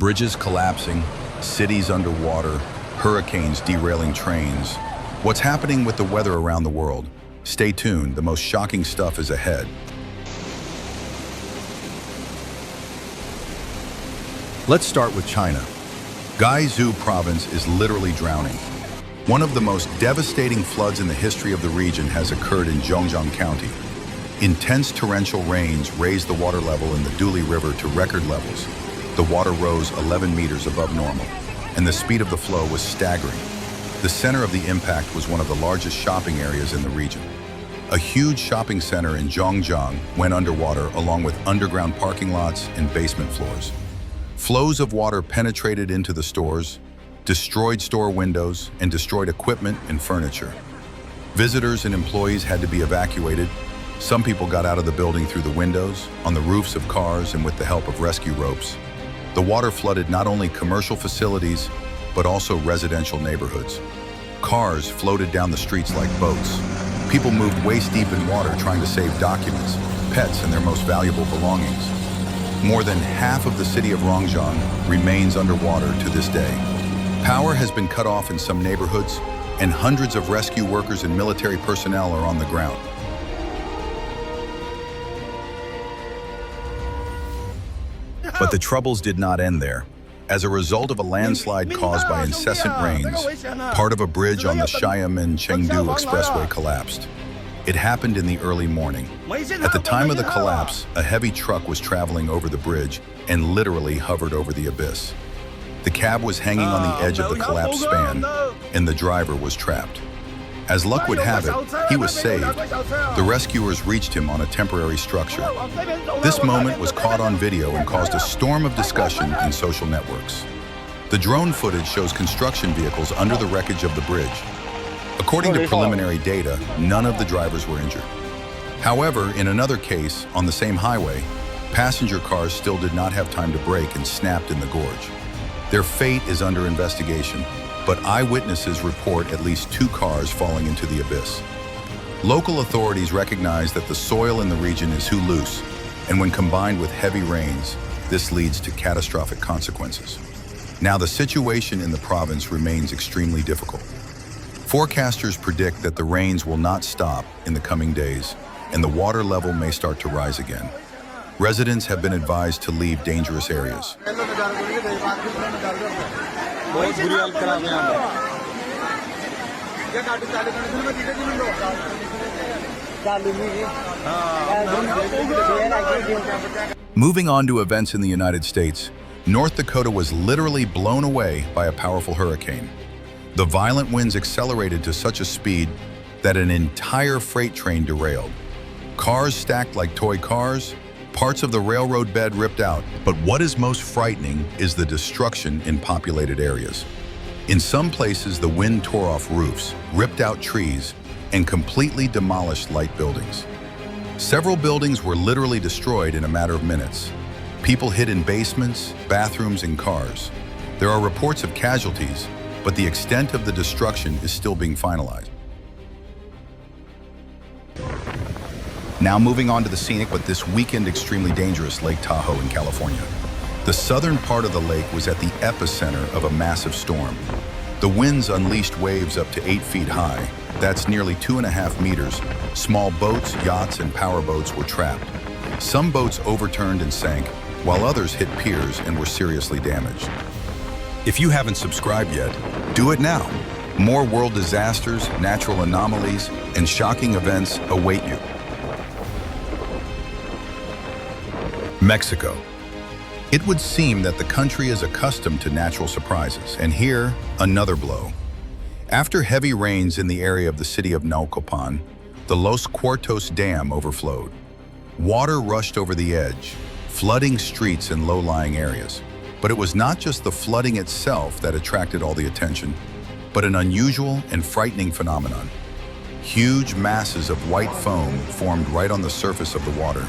Bridges collapsing, cities underwater, hurricanes derailing trains. What's happening with the weather around the world? Stay tuned, the most shocking stuff is ahead. Let's start with China. Guizhou province is literally drowning. One of the most devastating floods in the history of the region has occurred in Zhongjiang County. Intense torrential rains raised the water level in the Duli River to record levels. The water rose 11 meters above normal, and the speed of the flow was staggering. The center of the impact was one of the largest shopping areas in the region. A huge shopping center in Zhongjiang went underwater along with underground parking lots and basement floors. Flows of water penetrated into the stores, destroyed store windows, and destroyed equipment and furniture. Visitors and employees had to be evacuated. Some people got out of the building through the windows, on the roofs of cars, and with the help of rescue ropes. The water flooded not only commercial facilities, but also residential neighborhoods. Cars floated down the streets like boats. People moved waist-deep in water trying to save documents, pets, and their most valuable belongings. More than half of the city of Rongjiang remains underwater to this day. Power has been cut off in some neighborhoods, and hundreds of rescue workers and military personnel are on the ground. But the troubles did not end there. As a result of a landslide caused by incessant rains, part of a bridge on the Xiamen-Chengdu Expressway collapsed. It happened in the early morning. At the time of the collapse, a heavy truck was traveling over the bridge and literally hovered over the abyss. The cab was hanging on the edge of the collapsed span, and the driver was trapped. As luck would have it, he was saved. The rescuers reached him on a temporary structure. This moment was caught on video and caused a storm of discussion in social networks. The drone footage shows construction vehicles under the wreckage of the bridge. According to preliminary data, none of the drivers were injured. However, in another case, on the same highway, passenger cars still did not have time to brake and snapped in the gorge. Their fate is under investigation, but eyewitnesses report at least 2 cars falling into the abyss. Local authorities recognize that the soil in the region is too loose, and when combined with heavy rains, this leads to catastrophic consequences. Now, the situation in the province remains extremely difficult. Forecasters predict that the rains will not stop in the coming days, and the water level may start to rise again. Residents have been advised to leave dangerous areas. Moving on to events in the United States, North Dakota was literally blown away by a powerful hurricane. The violent winds accelerated to such a speed that an entire freight train derailed. Cars stacked like toy cars, parts of the railroad bed ripped out. But what is most frightening is the destruction in populated areas. In some places, the wind tore off roofs, ripped out trees, and completely demolished light buildings. Several buildings were literally destroyed in a matter of minutes. People hid in basements, bathrooms, and cars. There are reports of casualties, but the extent of the destruction is still being finalized. Now moving on to the scenic but this weekend extremely dangerous Lake Tahoe in California. The southern part of the lake was at the epicenter of a massive storm. The winds unleashed waves up to 8 feet high. That's nearly 2.5 meters. Small boats, yachts, and powerboats were trapped. Some boats overturned and sank, while others hit piers and were seriously damaged. If you haven't subscribed yet, do it now. More world disasters, natural anomalies, and shocking events await you. Mexico. It would seem that the country is accustomed to natural surprises, and here, another blow. After heavy rains in the area of the city of Naucalpan, the Los Cuartos Dam overflowed. Water rushed over the edge, flooding streets and low-lying areas. But it was not just the flooding itself that attracted all the attention, but an unusual and frightening phenomenon. Huge masses of white foam formed right on the surface of the water.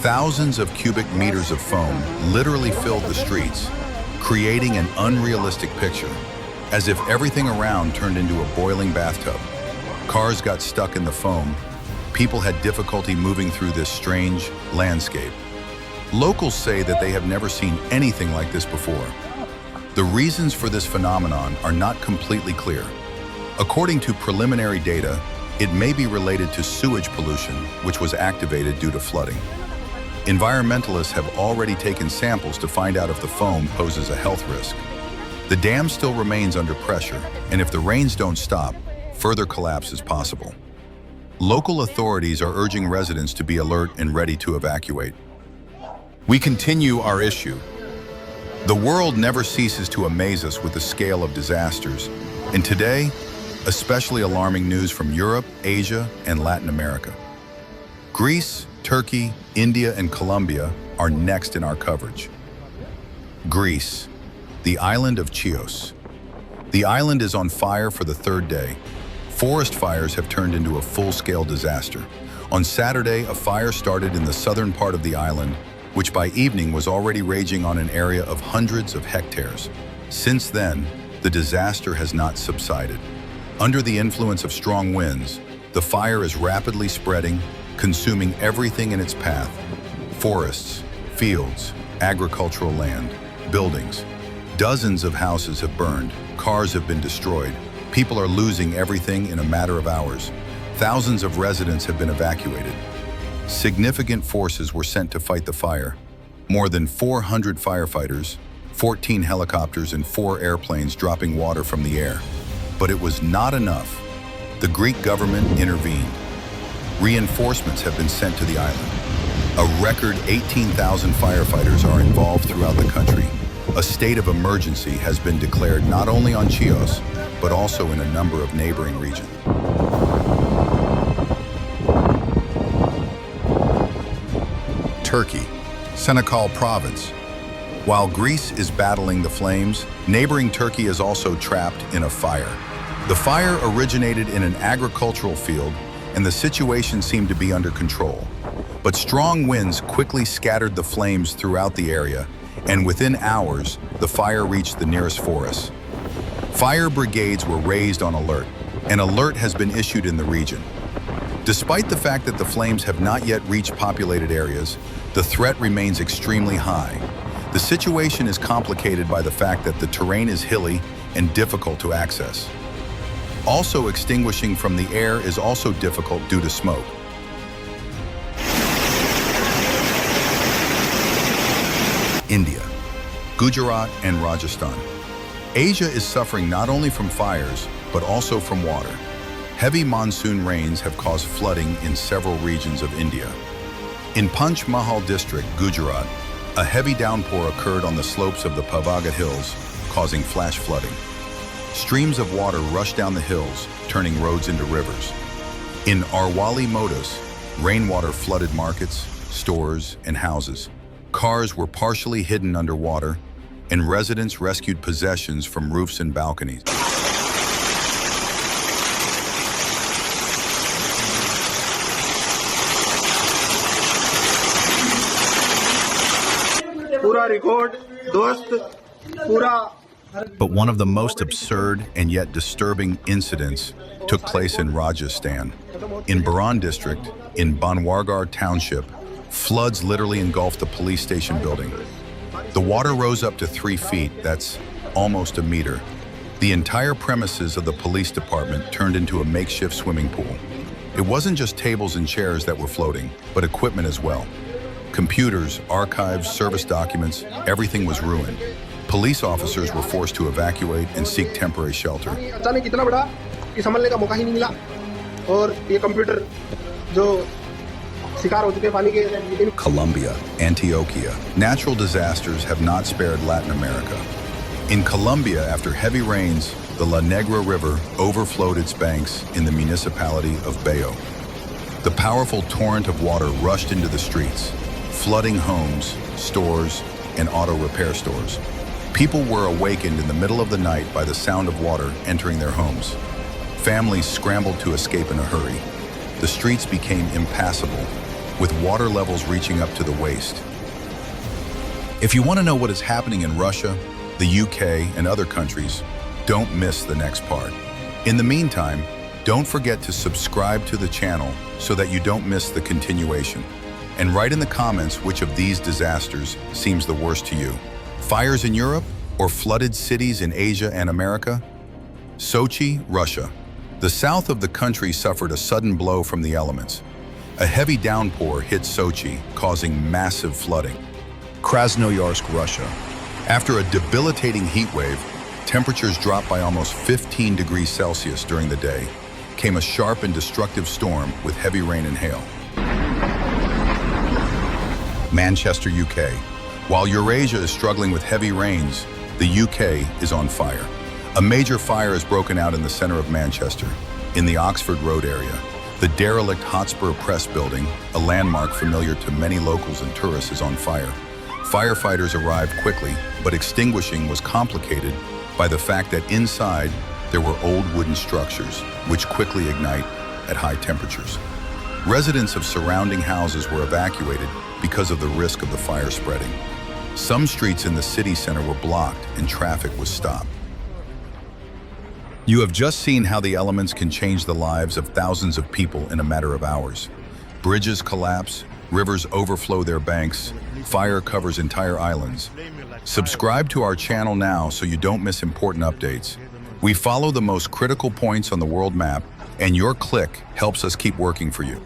Thousands of cubic meters of foam literally filled the streets, creating an unrealistic picture, as if everything around turned into a boiling bathtub. Cars got stuck in the foam. People had difficulty moving through this strange landscape. Locals say that they have never seen anything like this before. The reasons for this phenomenon are not completely clear. According to preliminary data, it may be related to sewage pollution, which was activated due to flooding. Environmentalists have already taken samples to find out if the foam poses a health risk. The dam still remains under pressure, and if the rains don't stop, further collapse is possible. Local authorities are urging residents to be alert and ready to evacuate. We continue our issue. The world never ceases to amaze us with the scale of disasters, and today, especially alarming news from Europe, Asia, and Latin America. Greece, Turkey, India, and Colombia are next in our coverage. Greece, the island of Chios. The island is on fire for the third day. Forest fires have turned into a full-scale disaster. On Saturday, a fire started in the southern part of the island, which by evening was already raging on an area of hundreds of hectares. Since then, the disaster has not subsided. Under the influence of strong winds, the fire is rapidly spreading, consuming everything in its path: forests, fields, agricultural land, buildings. Dozens of houses have burned, cars have been destroyed, people are losing everything in a matter of hours. Thousands of residents have been evacuated. Significant forces were sent to fight the fire. More than 400 firefighters, 14 helicopters, and 4 airplanes dropping water from the air. But it was not enough. The Greek government intervened. Reinforcements have been sent to the island. A record 18,000 firefighters are involved throughout the country. A state of emergency has been declared not only on Chios, but also in a number of neighboring regions. Turkey, Senekal province. While Greece is battling the flames, neighboring Turkey is also trapped in a fire. The fire originated in an agricultural field, and the situation seemed to be under control. But strong winds quickly scattered the flames throughout the area, and within hours, the fire reached the nearest forest. Fire brigades were raised on alert. An alert has been issued in the region. Despite the fact that the flames have not yet reached populated areas, the threat remains extremely high. The situation is complicated by the fact that the terrain is hilly and difficult to access. Also, extinguishing from the air is also difficult due to smoke. India, Gujarat, and Rajasthan. Asia is suffering not only from fires, but also from water. Heavy monsoon rains have caused flooding in several regions of India. In Panch Mahal district, Gujarat, a heavy downpour occurred on the slopes of the Pavagadh Hills, causing flash flooding. Streams of water rushed down the hills, turning roads into rivers. In Arwali Modus, rainwater flooded markets, stores, and houses. Cars were partially hidden underwater, and residents rescued possessions from roofs and balconies. But one of the most absurd and yet disturbing incidents took place in Rajasthan. In Baran district, in Banwargarh township, floods literally engulfed the police station building. The water rose up to 3 feet, that's almost a meter. The entire premises of the police department turned into a makeshift swimming pool. It wasn't just tables and chairs that were floating, but equipment as well. Computers, archives, service documents, everything was ruined. Police officers were forced to evacuate and seek temporary shelter. Colombia, Antioquia. Natural disasters have not spared Latin America. In Colombia, after heavy rains, the La Negra River overflowed its banks in the municipality of Guizhou. The powerful torrent of water rushed into the streets, flooding homes, stores, and auto repair stores. People were awakened in the middle of the night by the sound of water entering their homes. Families scrambled to escape in a hurry. The streets became impassable, with water levels reaching up to the waist. If you want to know what is happening in Russia, the UK, and other countries, don't miss the next part. In the meantime, don't forget to subscribe to the channel so that you don't miss the continuation. And write in the comments which of these disasters seems the worst to you. Fires in Europe or flooded cities in Asia and America? Sochi, Russia. The south of the country suffered a sudden blow from the elements. A heavy downpour hit Sochi, causing massive flooding. Krasnoyarsk, Russia. After a debilitating heat wave, temperatures dropped by almost 15 degrees Celsius during the day, came a sharp and destructive storm with heavy rain and hail. Manchester, UK. While Eurasia is struggling with heavy rains, the UK is on fire. A major fire has broken out in the center of Manchester, in the Oxford Road area. The derelict Hotspur Press building, a landmark familiar to many locals and tourists, is on fire. Firefighters arrived quickly, but extinguishing was complicated by the fact that inside there were old wooden structures, which quickly ignite at high temperatures. Residents of surrounding houses were evacuated because of the risk of the fire spreading. Some streets in the city center were blocked and traffic was stopped. You have just seen how the elements can change the lives of thousands of people in a matter of hours. Bridges collapse, rivers overflow their banks, fire covers entire islands. Subscribe to our channel now so you don't miss important updates. We follow the most critical points on the world map, and your click helps us keep working for you.